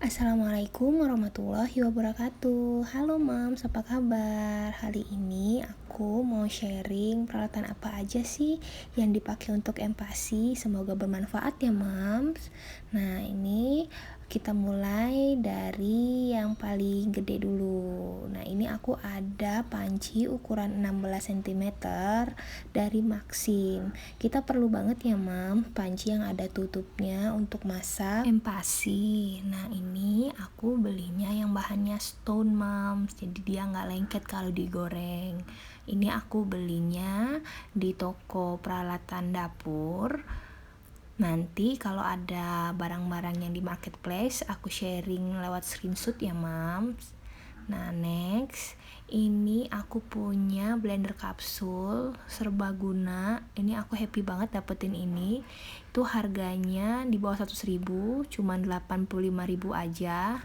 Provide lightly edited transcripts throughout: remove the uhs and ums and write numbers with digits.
Assalamualaikum warahmatullahi wabarakatuh. Halo Mams, apa kabar? Hari ini aku mau sharing peralatan apa aja sih yang dipakai untuk empasi. Semoga bermanfaat ya Mams. Nah ini kita mulai dari yang paling gede dulu. Nah ini aku ada panci ukuran 16 cm dari Maxim. Kita perlu banget ya Mam panci yang ada tutupnya untuk masak empasi. Nah ini aku belinya yang bahannya stone Mams, jadi dia nggak lengket kalau digoreng. Ini aku belinya di toko peralatan dapur. Nanti kalau ada barang-barang yang di marketplace aku sharing lewat screenshot ya Mams. Nah next, ini aku punya blender kapsul serbaguna. Ini aku happy banget dapetin ini. Itu harganya di bawah 100.000, cuman 85.000 aja.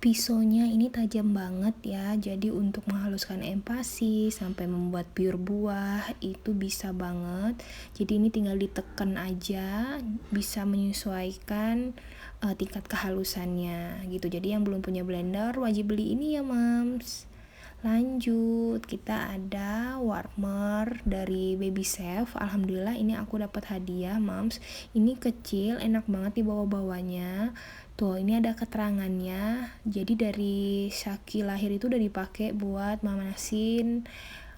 Pisaunya ini tajam banget ya, jadi untuk menghaluskan empasi sampai membuat pure buah itu bisa banget. Jadi ini tinggal ditekan aja, bisa menyesuaikan tingkat kehalusannya gitu. Jadi yang belum punya blender wajib beli ini ya Mams. Lanjut, kita ada warmer dari Baby Chef. Alhamdulillah ini aku dapat hadiah Mams. Ini kecil, enak banget dibawa-bawanya. Tuh, ini ada keterangannya. Jadi dari Syaki lahir itu udah dipakai buat manasin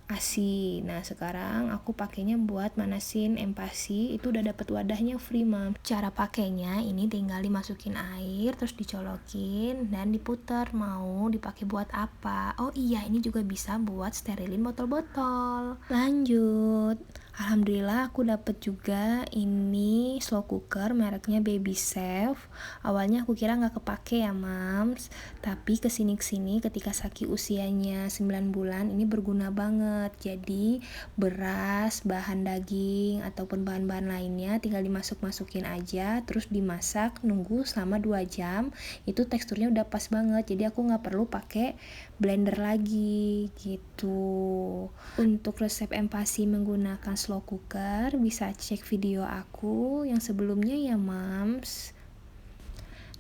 ASI. Nah, sekarang aku pakainya buat manasin empasi. Itu udah dapat wadahnya free, Mam. Cara pakainya ini tinggal dimasukin air, terus dicolokin dan diputar. Mau dipakai buat apa? Oh iya, ini juga bisa buat sterilin botol-botol. Lanjut. Alhamdulillah aku dapet juga ini slow cooker mereknya Baby Chef. Awalnya aku kira nggak kepake ya Mams, tapi kesini-kesini ketika Saki usianya 9 bulan ini berguna banget. Jadi beras, bahan daging ataupun bahan-bahan lainnya tinggal dimasuk-masukin aja, terus dimasak nunggu selama 2 jam. Itu teksturnya udah pas banget, jadi aku nggak perlu pakai blender lagi gitu. Untuk resep empasi menggunakan slow cooker bisa cek video aku yang sebelumnya ya Mams.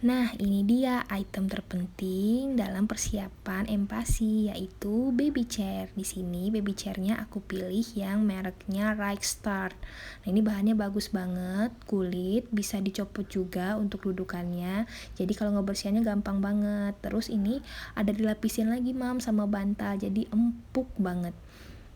Nah, ini dia item terpenting dalam persiapan empasi, yaitu baby chair. Di sini baby chairnya aku pilih yang mereknya Right Start. Nah, ini bahannya bagus banget, kulit, bisa dicopot juga untuk dudukannya. Jadi kalau ngebersihannya gampang banget. Terus ini ada dilapisin lagi Mam sama bantal, jadi empuk banget.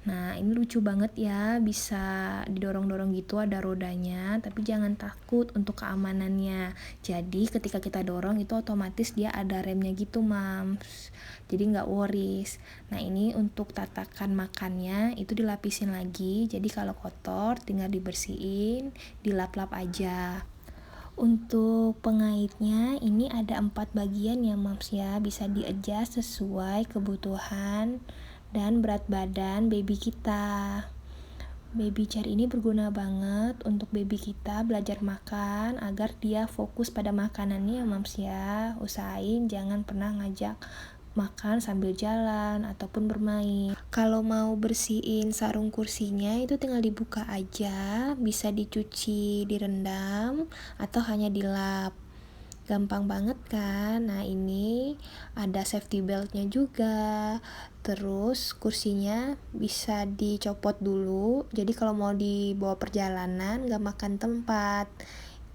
Nah ini lucu banget ya, bisa didorong-dorong gitu, ada rodanya, tapi jangan takut untuk keamanannya. Jadi ketika kita dorong itu otomatis dia ada remnya gitu Mams, jadi nggak worries. Nah ini untuk tatakan makannya itu dilapisin lagi, jadi kalau kotor tinggal dibersihin, dilap-lap aja. Untuk pengaitnya ini ada 4 bagian ya Mams ya, bisa di-adjust sesuai kebutuhan dan berat badan baby kita. Baby chair ini berguna banget untuk baby kita belajar makan agar dia fokus pada makanannya ya Mams ya. Usahain jangan pernah ngajak makan sambil jalan ataupun bermain. Kalau mau bersihin sarung kursinya itu tinggal dibuka aja, bisa dicuci, direndam atau hanya dilap. Gampang banget kan? Nah ini ada safety beltnya juga. Terus kursinya bisa dicopot dulu, jadi kalau mau dibawa perjalanan gak makan tempat.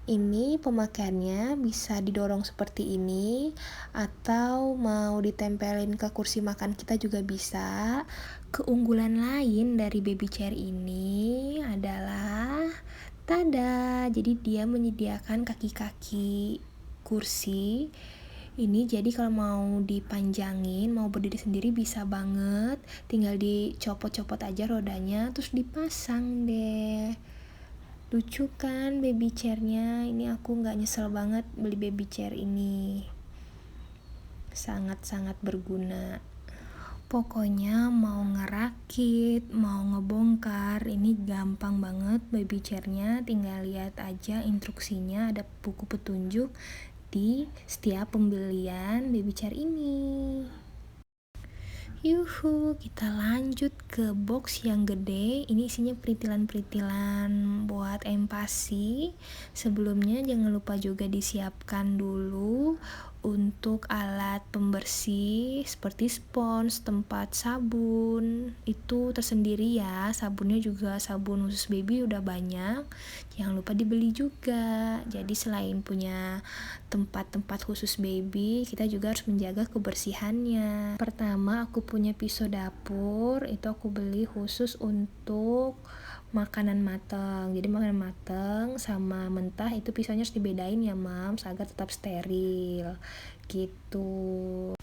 Ini pemakaiannya bisa didorong seperti ini, atau mau ditempelin ke kursi makan kita juga bisa. Keunggulan lain dari baby chair ini adalah tada, jadi dia menyediakan kaki-kaki kursi ini, jadi kalau mau dipanjangin, mau berdiri sendiri bisa banget, tinggal dicopot-copot aja rodanya terus dipasang deh. Lucu kan baby chairnya? Ini aku nggak nyesel banget beli baby chair ini, sangat-sangat berguna. Pokoknya mau ngerakit, mau ngebongkar, ini gampang banget baby chairnya, tinggal lihat aja instruksinya, ada buku petunjuk di setiap pembelian baby chair ini. Yuhu, kita lanjut ke box yang gede. Ini isinya peritilan-peritilan buat empasi. Sebelumnya jangan lupa juga disiapkan dulu Untuk alat pembersih seperti spons, tempat sabun, itu tersendiri ya. Sabunnya juga sabun khusus baby udah banyak. Jangan lupa dibeli juga. Jadi selain punya tempat-tempat khusus baby, kita juga harus menjaga kebersihannya. Pertama, aku punya pisau dapur, itu aku beli khusus untuk makanan matang. Jadi makanan matang sama mentah itu pisaunya harus dibedain ya mams, agar tetap steril gitu.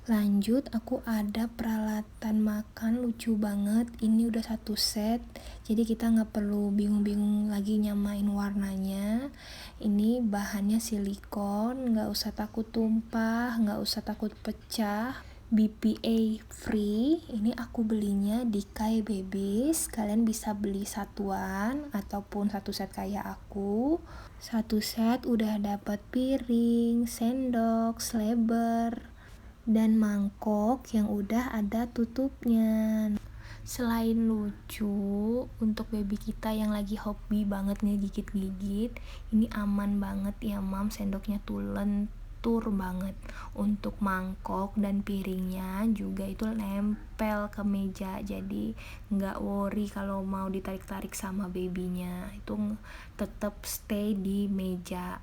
Lanjut, aku ada peralatan makan lucu banget. Ini udah satu set, jadi kita nggak perlu bingung-bingung lagi nyamain warnanya. Ini bahannya silikon, nggak usah takut tumpah, nggak usah takut pecah. BPA free. Ini aku belinya di Kai Babies. Kalian bisa beli satuan ataupun satu set kayak aku. Satu set udah dapat piring, sendok, sleber, dan mangkok yang udah ada tutupnya. Selain lucu, untuk baby kita yang lagi hobi banget ngegigit-gigit, ini aman banget ya mam, sendoknya tuh lentur banget. Untuk mangkok dan piringnya juga itu nempel ke meja, jadi nggak worry kalau mau ditarik-tarik sama babynya, itu tetap stay di meja.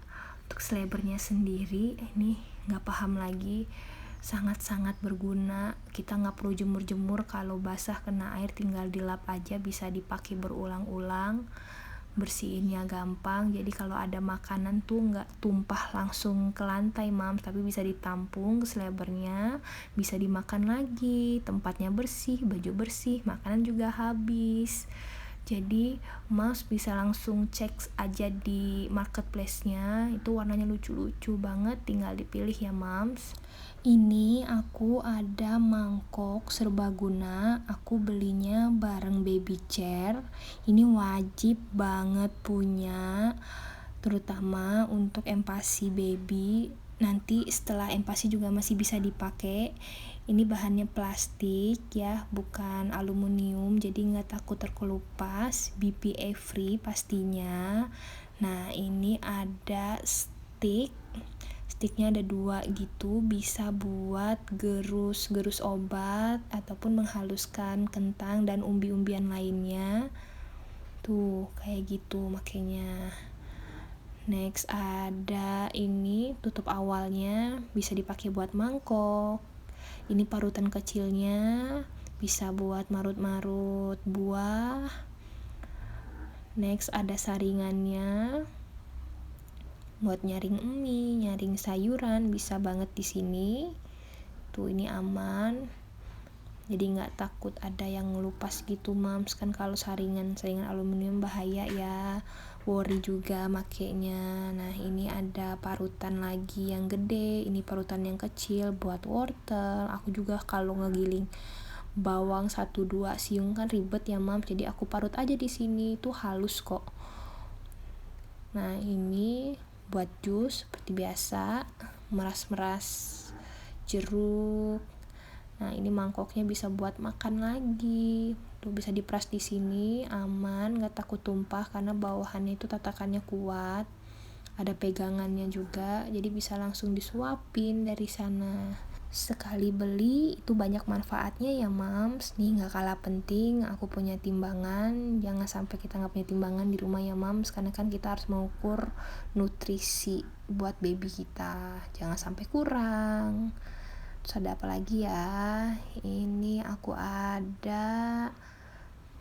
Untuk selebernya sendiri, ini nggak paham lagi, sangat-sangat berguna. Kita nggak perlu jemur-jemur, kalau basah kena air tinggal dilap aja, bisa dipakai berulang-ulang, bersihinnya gampang. Jadi kalau ada makanan tuh nggak tumpah langsung ke lantai mam, tapi bisa ditampung ke selebernya, bisa dimakan lagi, tempatnya bersih, baju bersih, makanan juga habis. Jadi Mas bisa langsung cek aja di marketplace-nya, itu warnanya lucu-lucu banget, tinggal dipilih ya Mams. Ini aku ada mangkok serbaguna, aku belinya bareng baby chair. Ini wajib banget punya, terutama untuk empasi baby. Nanti setelah empasi juga masih bisa dipakai. Ini bahannya plastik ya, bukan aluminium, jadi nggak takut terkelupas. BPA free pastinya. Nah ini ada sticknya ada 2 gitu, bisa buat gerus obat ataupun menghaluskan kentang dan umbi-umbian lainnya. Tuh kayak gitu makanya. Next ada ini tutup awalnya, bisa dipakai buat mangkok. Ini parutan kecilnya, bisa buat marut-marut buah. Next ada saringannya buat nyaring mie, nyaring sayuran, bisa banget di sini. Tuh ini aman. Jadi nggak takut ada yang ngelupas gitu mams, kan kalau saringan aluminium bahaya ya, worry juga makainya. Nah ini ada parutan lagi yang gede, ini parutan yang kecil buat wortel. Aku juga kalau ngegiling bawang 1-2 siung kan ribet ya mams, jadi aku parut aja di sini, itu halus kok. Nah ini buat jus seperti biasa, meras-meras jeruk. Nah ini mangkoknya bisa buat makan lagi, tuh bisa diperas di sini, aman, nggak takut tumpah karena bawahannya itu tatakannya kuat, ada pegangannya juga, jadi bisa langsung disuapin dari sana. Sekali beli itu banyak manfaatnya ya mams. Nih nggak kalah penting, aku punya timbangan. Jangan sampai kita nggak punya timbangan di rumah ya mams, karena kan kita harus mengukur nutrisi buat baby kita, jangan sampai kurang. Terus ada apa lagi ya, ini aku ada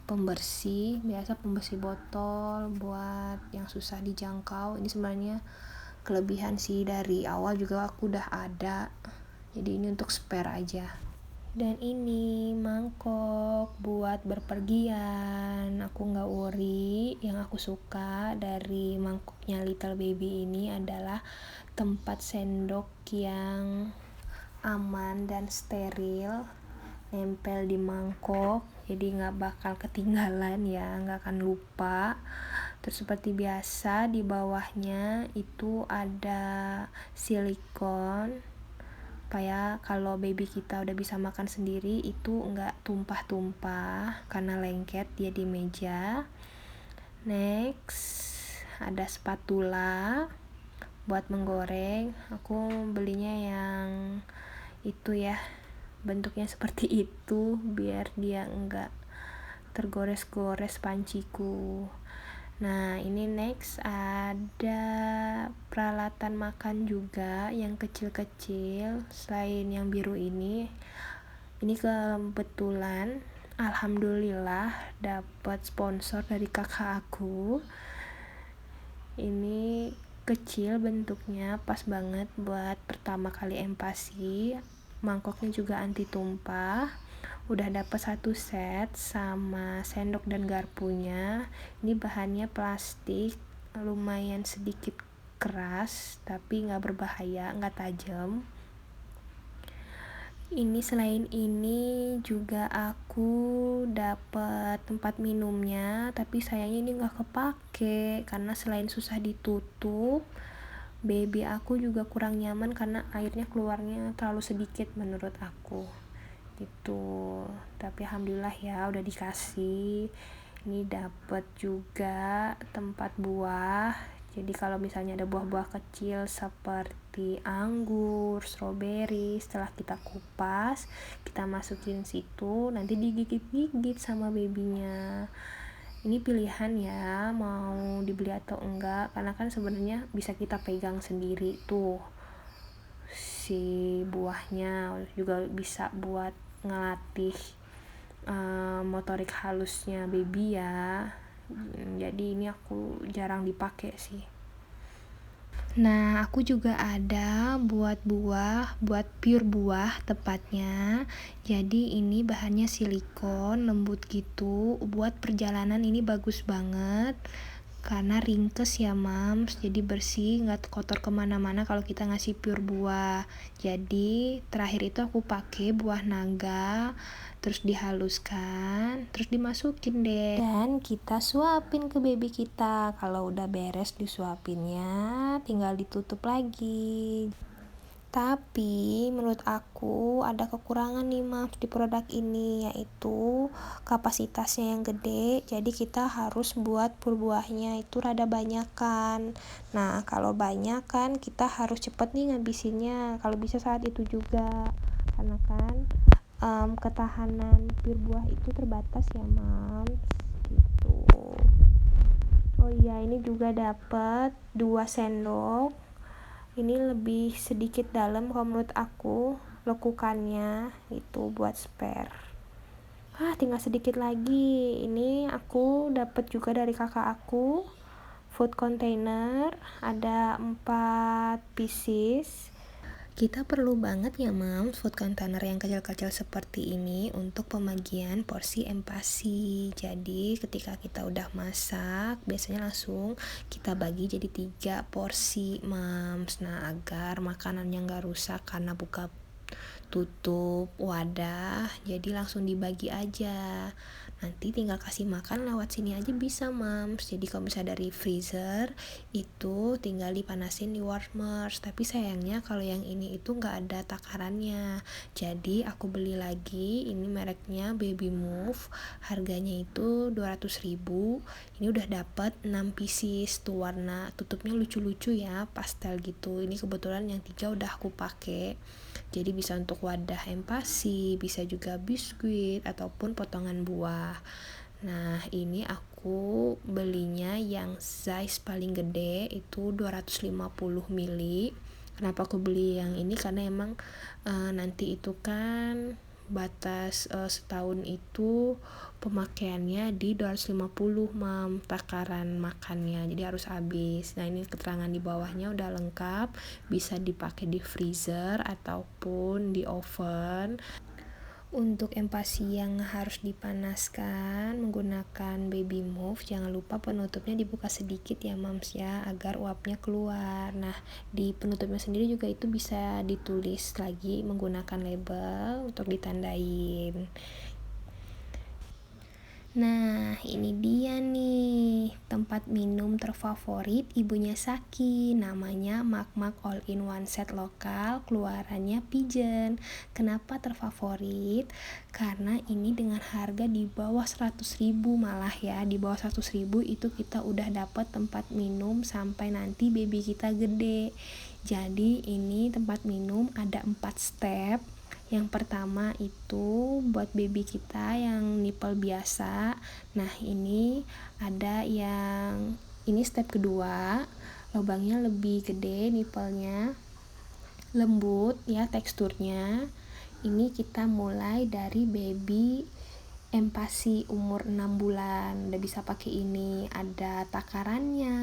pembersih, biasa pembersih botol buat yang susah dijangkau. Ini sebenarnya kelebihan sih, dari awal juga aku udah ada, jadi ini untuk spare aja. Dan ini mangkok buat berpergian, aku nggak worry. Yang aku suka dari mangkoknya Little Baby ini adalah tempat sendok yang aman dan steril, nempel di mangkok, jadi nggak bakal ketinggalan ya, nggak akan lupa. Terus seperti biasa di bawahnya itu ada silikon, supaya kalau baby kita udah bisa makan sendiri itu nggak tumpah-tumpah karena lengket dia di meja. Next ada spatula buat menggoreng. Aku belinya yang itu ya, bentuknya seperti itu biar dia enggak tergores-gores panciku. Nah, ini next ada peralatan makan juga yang kecil-kecil selain yang biru ini. Ini kebetulan alhamdulillah dapat sponsor dari kakak aku. Ini kecil bentuknya, pas banget buat pertama kali empasi. Mangkoknya juga anti tumpah. Udah dapat satu set sama sendok dan garpunya. Ini bahannya plastik, lumayan sedikit keras tapi nggak berbahaya, nggak tajam. Ini selain ini juga aku dapat tempat minumnya, tapi sayangnya ini nggak kepake karena selain susah ditutup, baby aku juga kurang nyaman karena airnya keluarnya terlalu sedikit menurut aku gitu. Tapi alhamdulillah ya udah dikasih. Ini dapat juga tempat buah, jadi kalau misalnya ada buah-buah kecil seperti anggur, stroberi, setelah kita kupas kita masukin situ, nanti digigit-gigit sama babynya. Ini pilihan ya, mau dibeli atau enggak, karena kan sebenarnya bisa kita pegang sendiri tuh si buahnya, juga bisa buat ngelatih motorik halusnya baby ya. Jadi ini aku jarang dipakai sih. Nah, aku juga ada buat pure buah tepatnya. Jadi ini bahannya silikon, lembut gitu. Buat perjalanan ini bagus banget. Karena ringkes ya mams, jadi bersih, nggak kotor kemana-mana kalau kita ngasih pure buah. Jadi terakhir itu aku pakai buah naga, terus dihaluskan, terus dimasukin deh, dan kita suapin ke baby kita. Kalau udah beres disuapinnya, tinggal ditutup lagi. Tapi menurut aku ada kekurangan nih mams di produk ini, yaitu kapasitasnya yang gede. Jadi kita harus buat pur buahnya itu rada banyakan. Nah, kalau banyak kan kita harus cepet nih ngabisinnya. Kalau bisa saat itu juga, karena kan ketahanan pur buah itu terbatas ya mams gitu. Oh iya, ini juga dapat 2 sendok. Ini lebih sedikit dalam kalau menurut aku lekukannya, itu buat spare. Tinggal sedikit lagi. Ini aku dapat juga dari kakak aku, food container, ada 4 pieces. Kita perlu banget ya mams food container yang kecil-kecil seperti ini untuk pembagian porsi empasi. Jadi ketika kita udah masak, biasanya langsung kita bagi jadi 3 porsi mams. Nah, agar makanannya nggak rusak karena buka tutup wadah, jadi langsung dibagi aja. Nanti tinggal kasih makan lewat sini aja bisa mams. Jadi kalau misalnya dari freezer itu tinggal dipanasin di warmers. Tapi sayangnya kalau yang ini itu nggak ada takarannya, jadi aku beli lagi. Ini mereknya Baby Move, harganya itu 200.000. Ini udah dapat 6 pieces tuh, warna tutupnya lucu-lucu ya, pastel gitu. Ini kebetulan yang 3 udah aku pakai. Jadi bisa untuk wadah empasi, bisa juga biskuit ataupun potongan buah. Nah, ini aku belinya yang size paling gede itu 250 ml. Kenapa aku beli yang ini? Karena emang nanti itu kan batas setahun itu pemakaiannya di 250 takaran makannya, jadi harus habis. Nah, ini keterangan di bawahnya udah lengkap, bisa dipakai di freezer ataupun di oven. Untuk empasi yang harus dipanaskan menggunakan Baby Move, jangan lupa penutupnya dibuka sedikit ya mams ya, agar uapnya keluar. Nah, di penutupnya sendiri juga itu bisa ditulis lagi menggunakan label untuk ditandain. Nah, ini dia nih tempat minum terfavorit ibunya Saki. Namanya Mak All in One Set lokal, keluarannya Pigeon. Kenapa terfavorit? Karena ini dengan harga di bawah 100.000 malah ya. Di bawah 100.000 itu kita udah dapat tempat minum sampai nanti baby kita gede. Jadi ini tempat minum ada 4 step. Yang pertama itu buat baby kita yang nipple biasa. Nah, ini ada yang ini step kedua, lubangnya lebih gede, nipplenya lembut ya teksturnya. Ini kita mulai dari baby empasi umur 6 bulan. Udah bisa pakai ini, ada takarannya,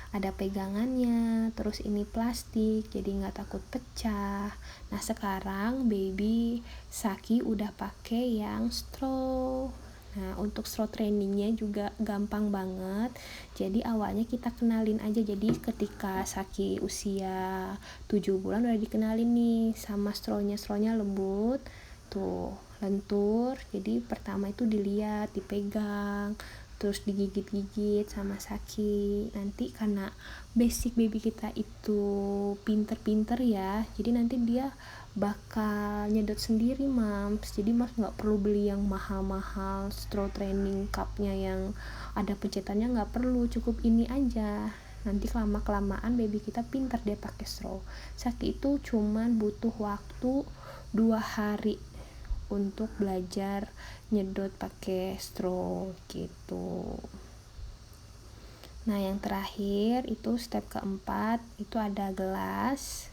ada pegangannya, terus ini plastik jadi nggak takut pecah. Nah, sekarang baby Saki udah pakai yang straw. Nah, untuk straw trainingnya juga gampang banget. Jadi awalnya kita kenalin aja. Jadi ketika Saki usia 7 bulan udah dikenalin nih sama strawnya. Strawnya lembut tuh, lentur. Jadi pertama itu dilihat, dipegang, terus digigit-gigit sama Saki. Nanti karena basic baby kita itu pinter-pinter ya, jadi nanti dia bakal nyedot sendiri mams. Jadi mas nggak perlu beli yang mahal-mahal straw training cupnya yang ada pencetannya, nggak perlu, cukup ini aja. Nanti kelamaan baby kita pinter dia pakai straw. Saki itu cuman butuh waktu 2 hari untuk belajar nyedot pakai straw gitu. Nah, yang terakhir itu step keempat, itu ada gelas.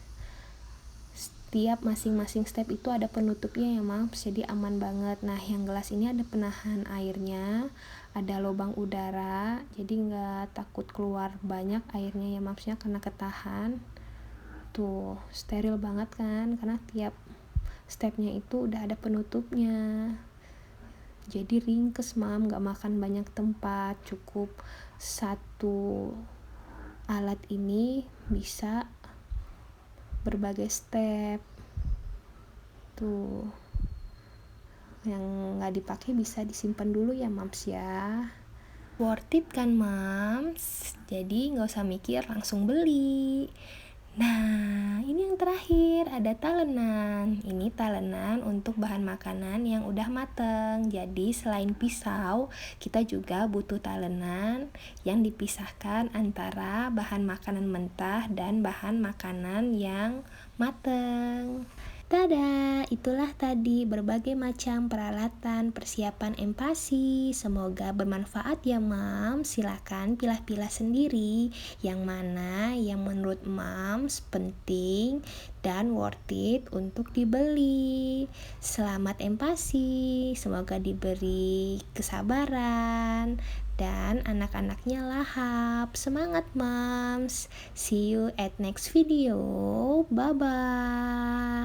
Setiap masing-masing step itu ada penutupnya ya mams, jadi aman banget. Nah, yang gelas ini ada penahan airnya, ada lubang udara, jadi nggak takut keluar banyak airnya ya mamsnya karena ketahan. Tuh, steril banget kan, karena tiap stepnya itu udah ada penutupnya. Jadi ringkes mam, gak makan banyak tempat. Cukup satu alat ini bisa berbagai step. Tuh, yang gak dipakai bisa disimpan dulu ya mams ya. Worth it kan mams? Jadi gak usah mikir, langsung beli. Nah, ini yang terakhir, ada talenan. Ini talenan untuk bahan makanan yang udah mateng. Jadi selain pisau, kita juga butuh talenan yang dipisahkan antara bahan makanan mentah dan bahan makanan yang mateng. Tada, itulah tadi berbagai macam peralatan persiapan empasi. Semoga bermanfaat ya mam. Silakan pilah-pilah sendiri yang mana yang menurut mams penting dan worth it untuk dibeli. Selamat empasi, semoga diberi kesabaran dan anak-anaknya lahap. Semangat mams. See you at next video. Bye bye.